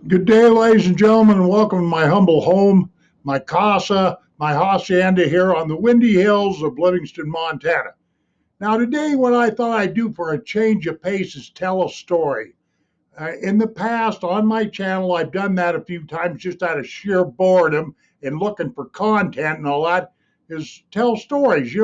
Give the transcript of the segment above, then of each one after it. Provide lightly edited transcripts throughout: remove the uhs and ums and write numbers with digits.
Good day, ladies and gentlemen, and welcome to my humble home, my casa, my hacienda here on the windy hills of Livingston, Montana. Now, today, what I thought I'd do for a change of pace is tell a story. In the past, on my channel, I've done that a few times just out of sheer boredom and looking for content and all that, is tell stories.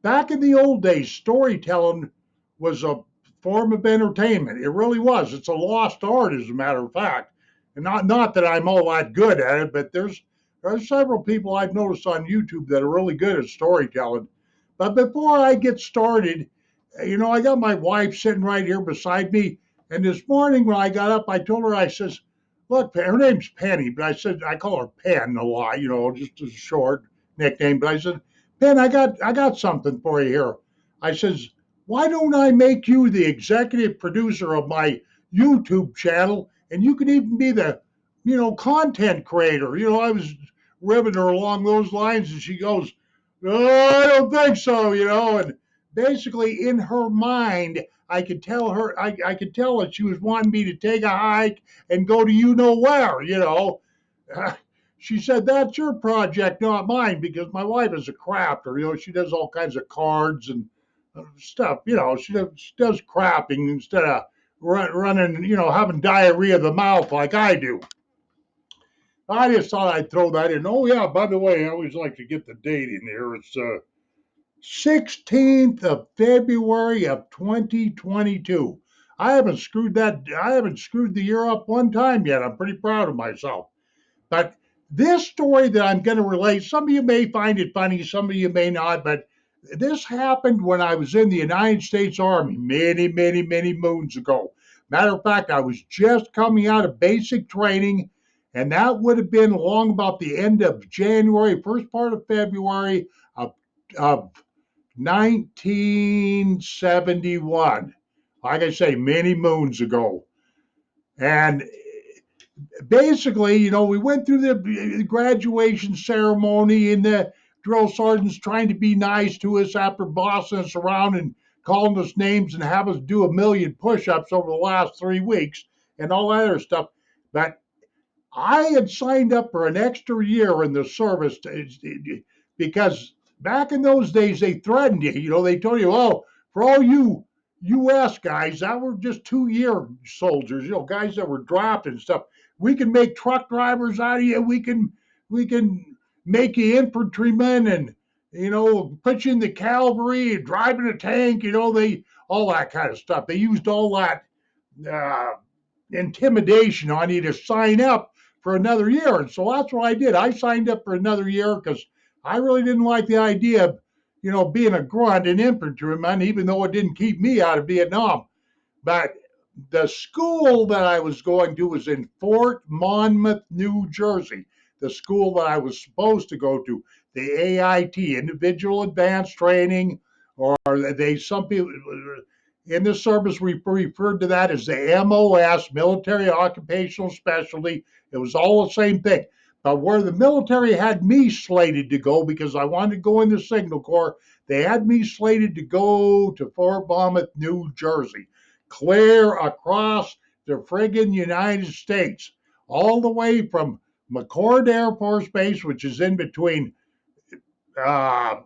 Back in the old days, storytelling was a form of entertainment. It really was. It's a lost art, as a matter of fact. And not that I'm all that good at it, but there's several people I've noticed on YouTube that are really good at storytelling. But before I get started, I got my wife sitting right here beside me, and this morning when I got up, I told her, I says, look, her name's Penny, but I said I call her Pen a lot, just as a short nickname. But I said, Pen, I got something for you here. I says, why don't I make you the executive producer of my YouTube channel, and you can even be the, content creator. I was ribbing her along those lines, and she goes, no, I don't think so, and basically in her mind, I could tell her, I could tell that she was wanting me to take a hike and go to you know where. Uh, she said, that's your project, not mine, because my wife is a crafter. She does all kinds of cards and stuff. She does crafting instead of running, having diarrhea of the mouth like I do. I just thought I'd throw that in. Oh, yeah, by the way, I always like to get the date in here. It's 16th of February of 2022. I haven't screwed the year up one time yet. I'm pretty proud of myself. But this story that I'm going to relate, some of you may find it funny, some of you may not, but this happened when I was in the United States Army many, many, many moons ago. Matter of fact, I was just coming out of basic training, and that would have been along about the end of January, first part of February of 1971. Like I say, many moons ago. And basically, we went through the graduation ceremony, and the drill sergeants trying to be nice to us after bossing us around and calling us names and have us do a million push-ups over the last 3 weeks and all that other stuff. But I had signed up for an extra year in the service because back in those days they threatened you. They told you, oh, for all you U.S. guys that were just 2 year soldiers, guys that were drafted and stuff, we can make truck drivers out of you. We can make you infantrymen and put you in the cavalry and driving a tank. They all that kind of stuff. They used all that uh, intimidation on you to sign up for another year. And so that's what I did. I signed up for another year because I really didn't like the idea of, being a grunt and infantryman, even though it didn't keep me out of Vietnam. But the school that I was going to was in Fort Monmouth, New Jersey. The school that I was supposed to go to, the AIT, Individual Advanced Training, or some people in the service referred to that as the MOS, Military Occupational Specialty. It was all the same thing. But where the military had me slated to go, because I wanted to go in the Signal Corps, they had me slated to go to Fort Monmouth, New Jersey, clear across the friggin' United States, all the way from McCord Air Force Base, which is in between uh,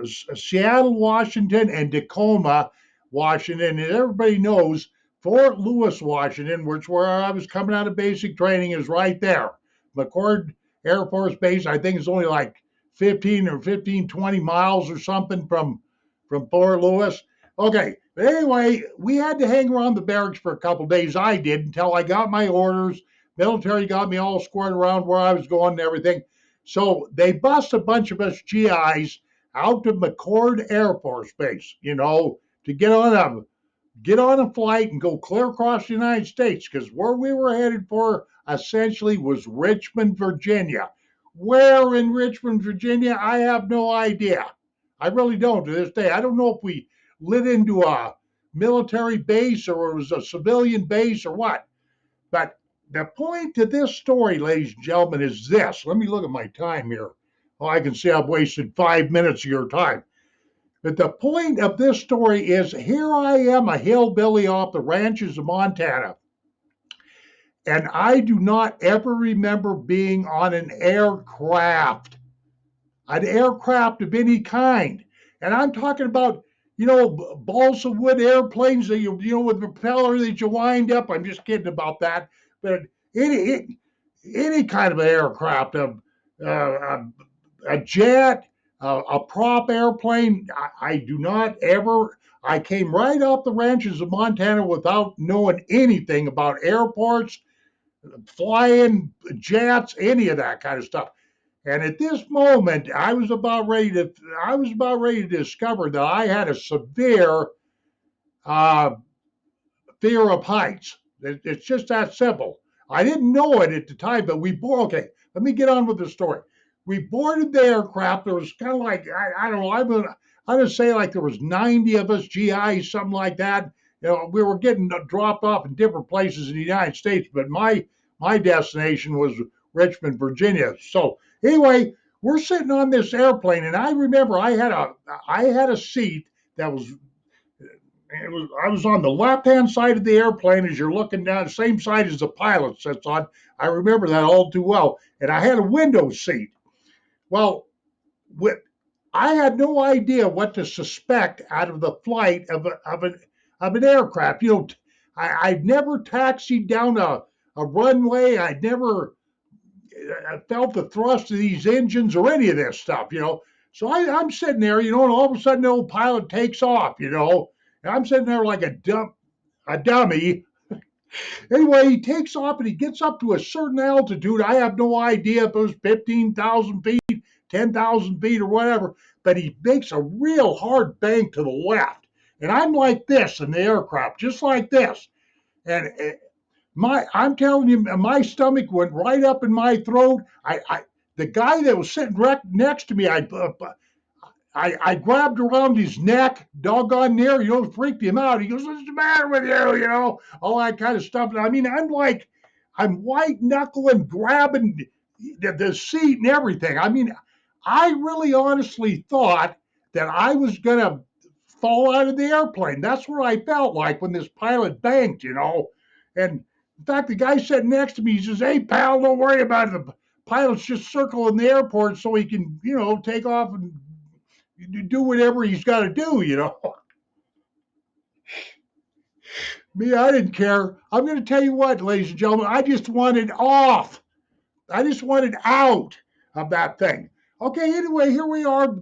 Seattle, Washington, and Tacoma, Washington. And everybody knows Fort Lewis, Washington, which where I was coming out of basic training, is right there. McCord Air Force Base, I think, is only like 20 miles or something from Fort Lewis. Okay, but anyway, we had to hang around the barracks for a couple of days. I did until I got my orders. Military got me all squared around where I was going and everything. So they bust a bunch of us GIs out to McCord Air Force Base, to get on a flight and go clear across the United States, because where we were headed for essentially was Richmond, Virginia. Where in Richmond, Virginia, I have no idea. I really don't to this day. I don't know if we lit into a military base or it was a civilian base or what. But the point to this story, ladies and gentlemen, is this. Let me look at my time here. Oh, I can see I've wasted 5 minutes of your time. But the point of this story is here I am, a hillbilly off the ranches of Montana. And I do not ever remember being on an aircraft of any kind. And I'm talking about, balsa wood airplanes that with the propeller that you wind up. I'm just kidding about that. But any any kind of aircraft, a jet, a prop airplane, I do not ever. I came right off the ranches of Montana without knowing anything about airports, flying jets, any of that kind of stuff. And at this moment, I was about ready to discover that I had a severe uh, fear of heights. It's just that simple. I didn't know it at the time, but okay, let me get on with the story. We boarded the aircraft. There was kind of like, I don't know, I'm gonna say like there was 90 of us GIs, something like that. We were getting dropped off in different places in the United States, but my destination was Richmond, Virginia. So anyway, we're sitting on this airplane, and I remember I had a seat that was I was on the left hand side of the airplane as you're looking down, same side as the pilot sits on. I remember that all too well. And I had a window seat. Well, with, I had no idea what to suspect out of the flight of an aircraft. I'd never taxied down a runway. I'd never felt the thrust of these engines or any of this stuff. So I'm sitting there, and all of a sudden the old pilot takes off. And I'm sitting there like a dummy. Anyway, he takes off and he gets up to a certain altitude. I have no idea if it was 15,000 feet, 10,000 feet, or whatever, but he makes a real hard bank to the left. And I'm like this in the aircraft, just like this. And I'm telling you, my stomach went right up in my throat. The guy that was sitting right next to me, I grabbed around his neck, doggone near, freaked him out. He goes, "What's the matter with you?" All that kind of stuff. And I mean, I'm white knuckling, grabbing the seat and everything. I mean, I really honestly thought that I was going to fall out of the airplane. That's what I felt like when this pilot banked. And in fact, the guy sitting next to me, he says, "Hey, pal, don't worry about it. The pilot's just circling the airport so he can, take off and do whatever he's got to do. Me, I didn't care. I'm going to tell you what, ladies and gentlemen, I just wanted off. I just wanted out of that thing. Okay, anyway, here we are,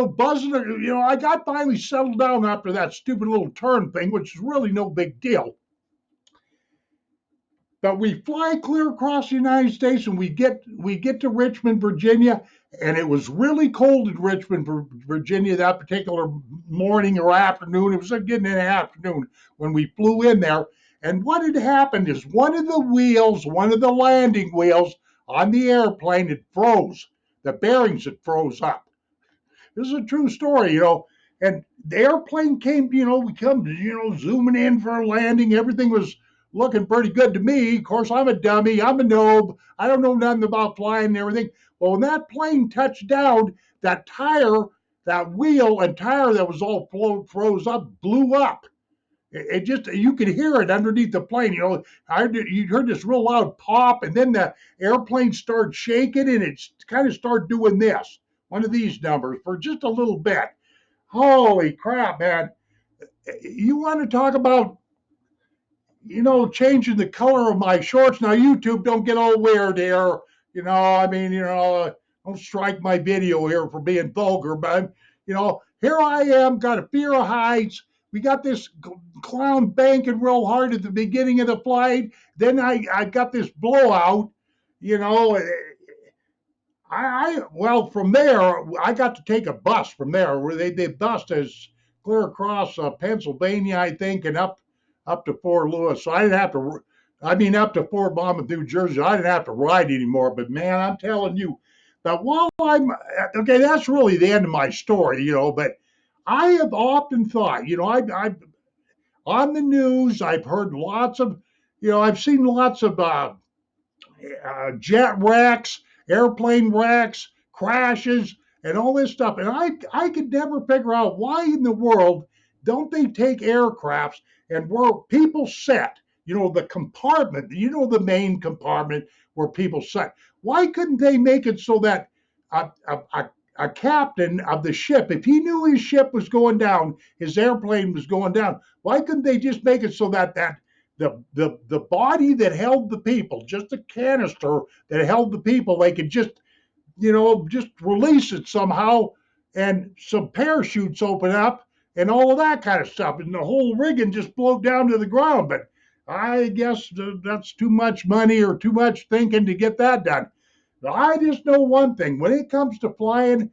buzzing. I got finally settled down after that stupid little turn thing, which is really no big deal. But we fly clear across the United States, and we get to Richmond, Virginia, and it was really cold in Richmond, Virginia, that particular morning or afternoon. It was getting in the afternoon when we flew in there. And what had happened is one of the landing wheels on the airplane, had froze. The bearings had froze up. This is a true story. And the airplane came, we come, zooming in for a landing. Everything was looking pretty good to me. Of course, I'm a dummy. I'm a noob. I don't know nothing about flying and everything. Well, when that plane touched down, that wheel and tire that was all froze up, blew up. It just, you could hear it underneath the plane. You heard this real loud pop, and then the airplane started shaking, and it kind of started doing this, one of these numbers for just a little bit. Holy crap, man. You want to talk about, changing the color of my shorts? Now, YouTube, don't get all weird here. I mean, don't strike my video here for being vulgar, but, here I am, got a fear of heights. We got this clown banking real hard at the beginning of the flight. Then I got this blowout, you know. Well, from there, I got to take a bus from there where they bus us clear across Pennsylvania, I think, and up to Fort Lewis. So I didn't have to. I mean, up to Fort Monmouth, New Jersey. I didn't have to ride anymore. But man, I'm telling you, that while I'm okay, that's really the end of my story. But I have often thought, I on the news, I've heard lots of, I've seen lots of jet wrecks, airplane wrecks, crashes, and all this stuff. And I could never figure out why in the world don't they take aircrafts and where people sit. the compartment, the main compartment where people sat. Why couldn't they make it so that a captain of the ship, if he knew his ship was going down, his airplane was going down, why couldn't they just make it so that the body that held the people, just a canister that held the people, they could just release it somehow, and some parachutes open up and all of that kind of stuff, and the whole rigging just float down to the ground. But I guess that's too much money or too much thinking to get that done. Now, I just know one thing: when it comes to flying,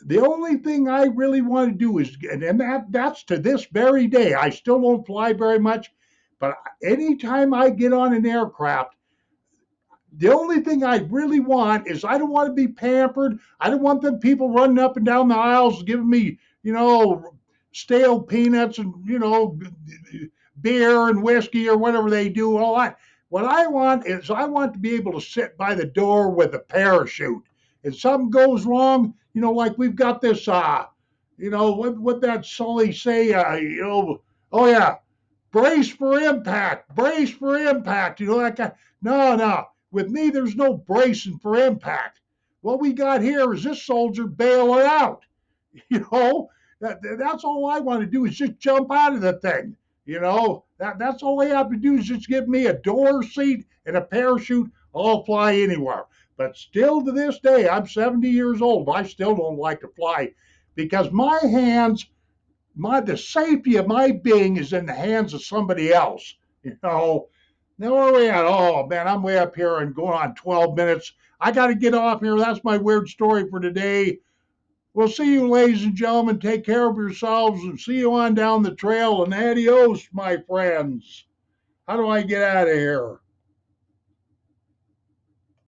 the only thing I really want to do is, and that's to this very day, I still don't fly very much, but anytime I get on an aircraft, the only thing I really want is I don't want to be pampered. I don't want them people running up and down the aisles giving me, stale peanuts and, beer and whiskey or whatever they do, all that. What I want is I want to be able to sit by the door with a parachute. If something goes wrong, like we've got this, what that Sully say, oh yeah, brace for impact, that guy. No, no. With me, there's no bracing for impact. What we got here is this soldier bailing out. You know, that's all I want to do is just jump out of the thing. That's all they have to do is just give me a door seat and a parachute. I'll fly anywhere. But still to this day, I'm 70 years old. I still don't like to fly because my hands, the safety of my being is in the hands of somebody else. Now where are we at? Oh man, I'm way up here and going on 12 minutes. I got to get off here. That's my weird story for today. We'll see you, ladies and gentlemen. Take care of yourselves and see you on down the trail. And adios, my friends. How do I get out of here?